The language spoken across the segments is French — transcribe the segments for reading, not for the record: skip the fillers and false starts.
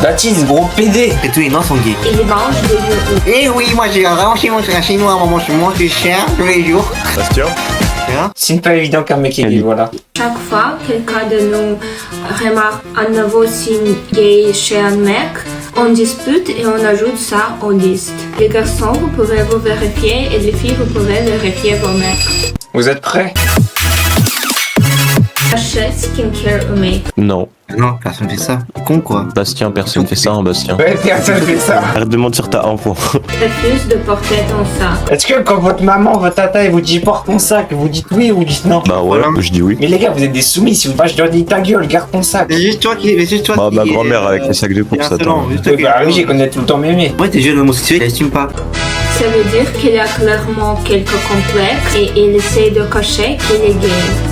Baptiste, gros PD. Et tous les noms sont gays. Il mange de yogourt. Eh oui, moi j'ai vraiment chez moi, un chinois, maman, je mange du chien tous les jours. Bastien. C'est pas évident qu'un mec est gay, voilà. Chaque fois, quelqu'un de nous remarque un nouveau signe gay chez un mec, on dispute et on ajoute ça aux listes. Les garçons, vous pouvez vous vérifier et les filles, vous pouvez vérifier vos mecs. Vous êtes prêts? Achète skincare ou make. Non. Non, personne fait ça. Con quoi. Bastien, personne fait ça, hein, Bastien. Ouais, personne fait ça. Arrête de mentir, t'as un point. Refuse de porter ton sac. Est-ce que quand votre maman, votre tata, elle vous dit porte ton sac, vous dites oui ou vous dites non? Bah ouais, Voilà. je dis oui. Mais les gars, vous êtes des soumis. Si moi je leur dis ta gueule, garde ton sac. C'est juste toi qui. C'est juste toi Bah qui. ma grand-mère avec les sacs de course, attends. Bah oui, j'ai connu tout le temps mémé. Ouais, t'es jeune homosexuel, il assume pas. Ça veut dire qu'il a clairement quelques complexes et il essaie de cacher qu'il est gay.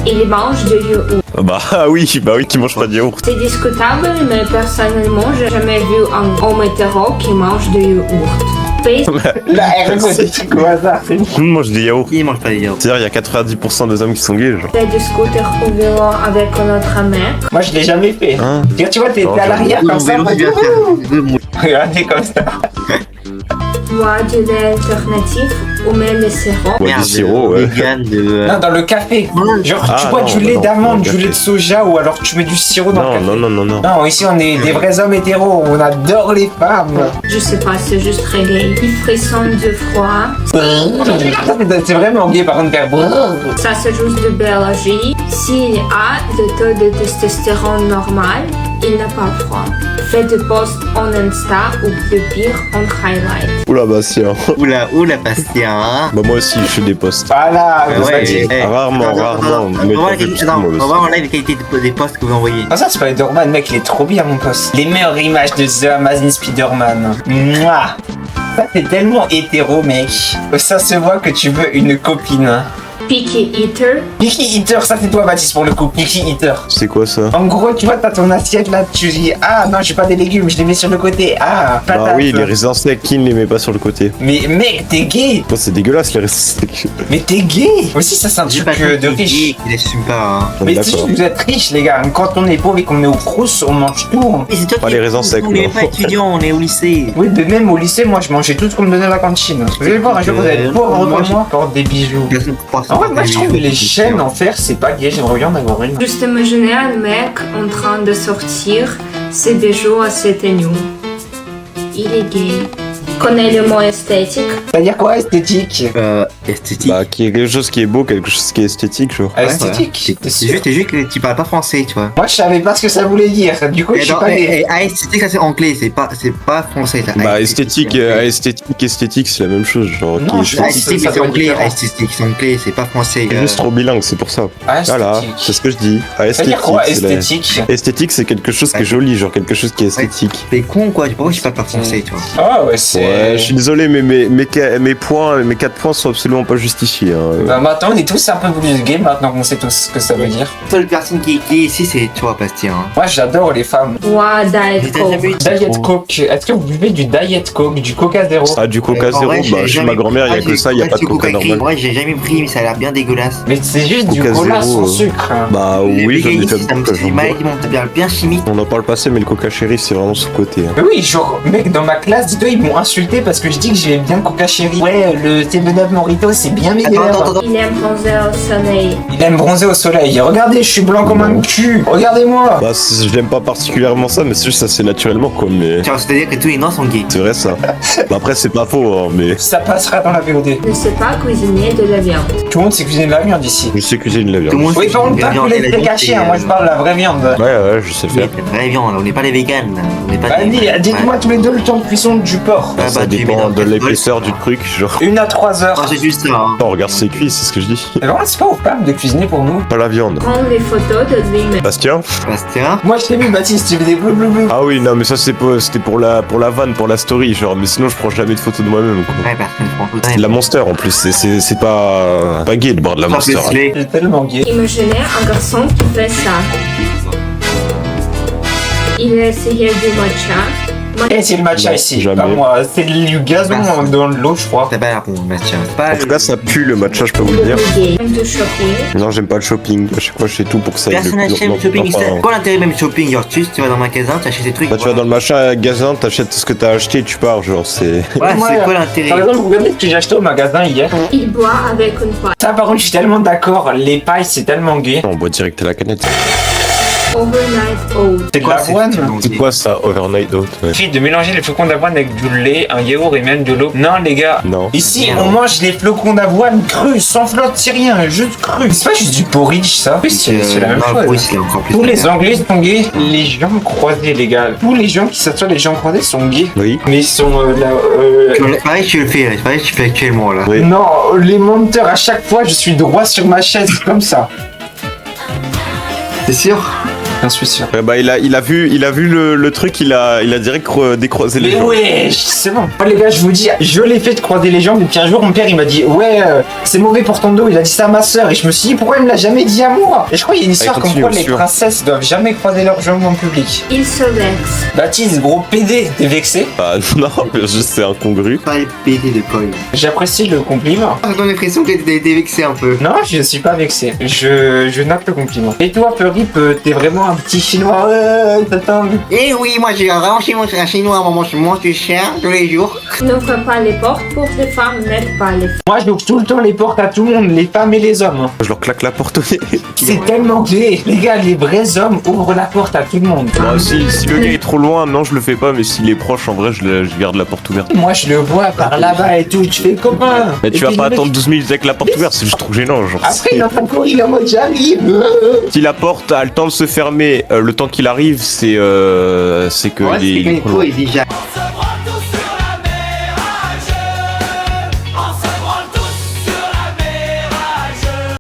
Il mange de yogourt. Bah oui, qui mange pas de yaourt. C'est discutable, mais personnellement, j'ai jamais vu un homme hétéro qui mange de yogourt. La RMO, c'est quoi hasard? Tout le monde mange des yaourts. Qui mange pas les yaourts? C'est-à-dire, il y a 90% des hommes qui sont gays, genre. Fait du scooter au vélo avec notre mec. Moi je l'ai jamais fait. Hein? Tu vois, t'es Non, à l'arrière comme ça. Regardez Regardez comme ça. Bois du lait alternatif ou met le sirop. Ouais, du sirop, ouais. Vegan de. Non, dans le café. Genre, tu Ah, bois non, du lait non, d'amande, dans le du lait de café. soja ou alors tu mets du sirop dans le café. Non. Non, ici on est des vrais hommes hétéros, on adore les femmes. Je sais pas, c'est juste très gay. Il frissonne de froid. C'est vraiment gay par contre faire brrr. Ça c'est juste de biologie. S'il a le taux de testostérone normal, il n'a pas froid. Fait des posts en Insta ou plus pire en highlight. Oula, Bastien. Oula, Bastien, hein. Bah moi aussi, je fais des posts. Voilà, Ouais, vous ouais, dit. eh, Rarement, attends, mais on va voir t'as fait les- petit, attends, moi on va aussi. voir en live les qualités des posts que vous envoyez. Ah ça c'est pas Spider-Man mec, il est trop bien mon poste. Les meilleures images de The Amazing Spider-Man. Mouah. Ça c'est tellement hétéro mec. Ça se voit que tu veux une copine. Picky eater. Picky Eater, ça c'est toi Baptiste pour le coup, Picky Eater. C'est quoi ça? En gros, tu vois, t'as ton assiette là, tu dis ah non, j'ai pas des légumes, je les mets sur le côté. Ah, patate. Bah oui, les raisins secs, qui ne les met pas sur le côté? Mais mec, t'es gay. Bon, c'est dégueulasse les raisins secs. Mais t'es gay. Aussi, ça c'est un J'ai truc pas de riche. Il assume pas, hein. On est Mais si d'accord. vous êtes riches les gars, quand on est pauvre et qu'on est au crous, on mange tout. Mais c'est toi Pas les raisins secs, On n'est non. pas étudiant, on est au lycée. Oui, de même au lycée, moi je mangeais tout ce qu'on me donnait à la cantine. Vous allez voir, un jour vous allez être pauvre comme moi, porte des bijoux. Personne ne croit ça. En vrai, moi je trouve que les chaînes en fer c'est pas gay, j'aimerais bien en avoir une. Juste imaginer un mec en train de sortir ses bijoux à ses tenues. Il est gay. Connais le mot esthétique. C'est-à-dire quoi esthétique? Esthétique. Bah, quelque chose qui est beau, quelque chose qui est esthétique, genre. Esthétique. T'es sûr? C'est juste que tu parles pas français, tu vois. Moi je savais pas ce que ça voulait dire, du coup je suis pas gay. Esthétique, ça c'est anglais, c'est pas français. Ça. Bah, esthétique, esthétique, c'est la même chose, genre. Non, qui est je- Esthétique, ça c'est doit être anglais. différent. Esthétique, c'est anglais, c'est pas français. C'est juste trop bilingue, c'est pour ça. Ah, Voilà, esthétique. c'est ce que je dis. Ah, Ça veut dire quoi c'est la- esthétique? Esthétique, c'est quelque chose qui est joli, genre quelque chose qui est esthétique. T'es con quoi, pourquoi je parle pas français, tu vois. Ah ouais, c'est. Ouais, je suis désolé, mais mes 4 points sont absolument pas justifiés. Hein. Bah maintenant on est tous un peu plus gays maintenant qu'on sait tous ce que ça veut dire. La seule personne qui est ici, c'est toi, Bastien. Hein. Moi j'adore les femmes. Bois Diet T'as jamais eu Coke. de- Diet Coke. Est-ce que vous buvez du Diet Coke, du Coca Zéro? Ah, du Coca En Zéro, vrai, bah, j'ai chez ma jamais- grand-mère, il y a que ça, il y a pas de Coca normal. Ouais, j'ai jamais pris, mais ça a l'air bien dégueulasse. Mais c'est juste du Coca cola Zéro, sans sucre. Bah Les oui, j'en ai véganistes, fait ça me beaucoup. fait une maladie mentale bien chimique. On en parle pas assez, mais le Coca Chéri, c'est vraiment sous-côté. Hein. Mais oui, genre, mec, dans ma classe, dis-toi, ils m'ont insulté parce que je dis que j'aimais bien Coca Chéri. Ouais, le 7-Up Morito, c'est bien meilleur. Attends. Il aime bronzer au soleil. Il aime bronzer au soleil. Regardez, je suis blanc comme un cul. Regardez-moi. Bah, j'aime pas particulièrement ça, mais c'est juste ça, c'est naturellement quoi, mais. Tiens, c'est-à-dire que tous les noms sont gays. C'est vrai ça. Bah, après, c'est pas faux, hein, mais. Ça passera dans la VOD. Ne sait pas cuisiner de la viande. Tout le monde sait cuisiner de la viande ici. Je sais cuisiner de la Tout le viande. monde Oui, sait par contre, que pas la viande, que les la steaks viande, hachés, c'est, hein. Moi, je parle de la vraie viande. Ouais, je sais le faire. C'est la vraie viande, on n'est pas les véganes. On n'est pas Bah, des- dites-moi tous les deux le temps de cuisson du porc. Ah, Ça bah, tu mets dépend dans de le l'épaisseur du truc, genre. 1 à 3 heures. Oh, c'est juste ça. Hein. On regarde ses cuisses, c'est ce que je dis. Mais vraiment, c'est pas aux femmes de cuisiner pour nous. Pas la viande. Prends les photos de lui-même. Bastien? Bastien. Moi, je t'ai vu, Baptiste, tu fais des bleu bleu bleu. Ah oui, non, mais ça c'était pour la vanne, pour la story, genre. Mais sinon, je prends jamais de photos de moi-même, quoi. Ouais, personne ne prend C'est de la Monster en plus, c'est pas gay de boire de la Monster. Hein. C'est tellement gay. Imaginez un garçon qui fait ça. Il a essayé du matcha. Eh, c'est le matcha Non, ici, jamais. pas moi. C'est du gazon dans l'eau, je crois. C'est pas bon, Mathieu. C'est pas En tout cas, ça pue le matcha, je peux vous le dire. De shopping. Non, j'aime pas le shopping. À chaque fois, je fais tout pour que ça aille le personne plus n'achète le longtemps. shopping. Enfin, C'est quoi l'intérêt même shopping? Genre, tu vas dans le magasin, tu achètes des trucs. bah, tu vas dans le machin gazin, t'achètes ce que t'as acheté, tu pars, genre, c'est. Ouais, Moi, c'est quoi Par l'intérêt? exemple, regardez ce que j'ai acheté au magasin hier. Il boit avec une paille. Ça, par contre, je suis tellement d'accord. Les pailles, c'est tellement gay. On boit direct à la canette. Overnight oat. C'est de Quoi, l'avoine. C'est quoi ça, overnight oat? Ouais. Suffit de mélanger les flocons d'avoine avec du lait, un yaourt et même de l'eau. Non, les gars. Non. Ici, on mange les flocons d'avoine crus, sans flotte, c'est rien, juste cru. C'est pas juste du porridge, ça. Oui, c'est la même Non, oui, chose. c'est encore plus. Tous les Anglais sont gays. Les jambes croisées, les gars. Tous les gens qui s'assoient les jambes croisées sont gays. Oui. Mais ils sont là. C'est pareil que tu le fais, c'est pareil que tu fais actuellement là. Oui. Non, les monteurs, à chaque fois, je suis droit sur ma chaise, comme ça. C'est sûr? J'en suis sûr. Ouais, bah, il a vu le truc, il a direct décroisé les Mais jambes. ouais, c'est bon. Moi, les gars, je vous dis, je l'ai fait de croiser les jambes. Et puis un jour, mon père, il m'a dit, ouais, c'est mauvais pour ton dos. Il a dit ça à ma soeur. Et je me suis dit, pourquoi il me l'a jamais dit à moi? Et je crois qu'il y a une histoire comme continue, quoi bien les sûr. princesses doivent jamais croiser leurs jambes en public. Il se vexe. Baptiste, gros PD, t'es vexé? Bah, non, juste c'est incongru. Pas les pédés de colle. J'apprécie le compliment. J'ai l'impression que t'as été vexé un peu. Non, je ne suis pas vexé. Je note le compliment. Et toi, Perip, t'es vraiment un petit chinois. T'attends. Eh oui, moi j'ai vraiment chez moi, un chinois, maman, je mange du chien tous les jours. N'ouvre pas les portes pour les femmes, n'aide pas les femmes. Moi, j'ouvre tout le temps les portes à tout le monde, les femmes et les hommes. Je leur claque la porte au nez. C'est tellement gay. Les gars, les vrais hommes ouvrent la porte à tout le monde. Bah, si le gars est trop loin, non, je le fais pas, mais s'il est proche, en vrai, je garde la porte ouverte. Moi, je le vois par là-bas et tout. Tu fais copain. Mais tu Et vas puis, pas le mec, attendre 12 minutes avec la porte ouverte, c'est juste trop gênant, genre. Après, il est en train de courir, il est en mode j'arrive. Si la porte a le temps de se fermer, le temps qu'il arrive, c'est que Ouais, il est c'est trop loin. quoi, il dit